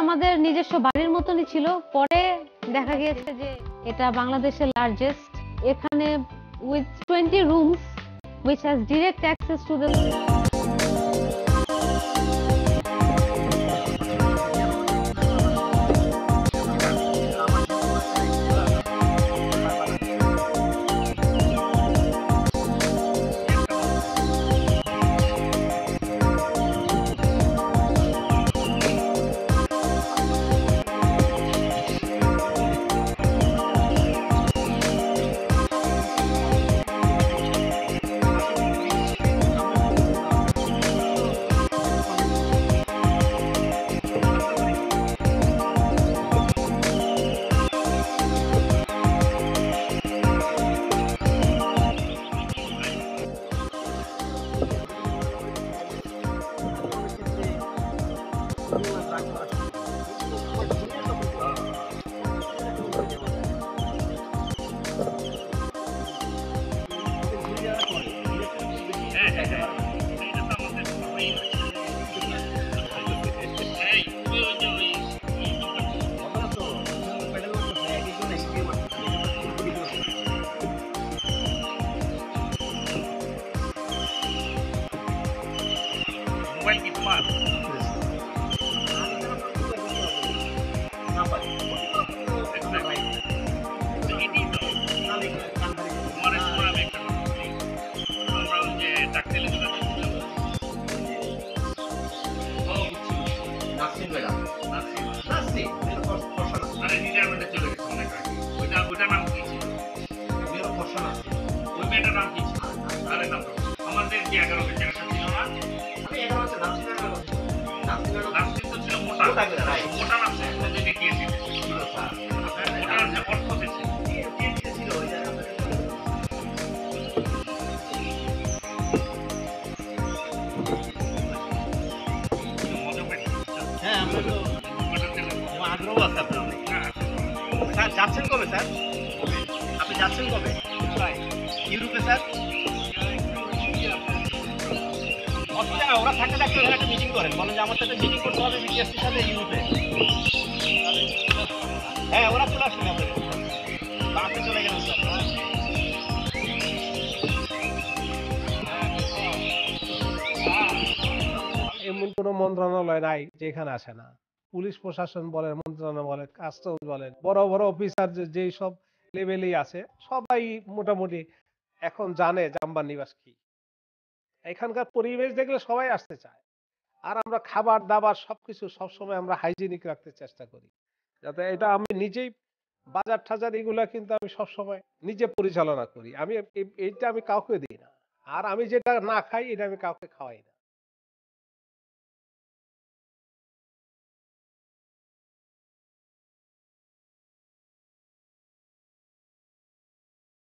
আমাদের নিজস্ব বাড়ির মতনই ছিল, পরে দেখা গিয়েছে যে এটা বাংলাদেশের লার্জেস্ট। এখানে with 20 rooms which has direct access to the যাচ্ছেন কবে স্যার? আপনি যাচ্ছেন কবে ইউরোপে স্যার? অসুবিধা না, ওরা থাকতে থাকতে ওখানে একটা মিটিং করেন, বলেন যে আমার সাথে মিটিং করতে হবে বিটিএসসির সাথে ইউরোপে। হ্যাঁ, ওরা চলে আসবেন আপনাদের, আপনি চলে গেলেন স্যার। এমন কোনো মন্ত্রণালয় নাই যেখানে আসে না। পুলিশ প্রশাসন বলেন, মন্ত্রণালয় বলেন, কাস্টমস বলেন, বড় বড় অফিসার যেই সব লেভেলেই আছে সবাই মোটামুটি এখন জানে যে আম্বার নিবাস কি। এখানকার পরিবেশ দেখলে সবাই আসতে চায়। আর আমরা খাবার দাবার সবকিছু সবসময় আমরা হাইজিনিক রাখতে চেষ্টা করি, যাতে এটা আমি নিজেই বাজার টাজার এগুলা কিন্তু আমি সবসময় নিজে পরিচালনা করি। আমি এইটা আমি কাউকে দিই না, আর আমি যেটা না খাই এটা আমি কাউকে খাওয়াই না।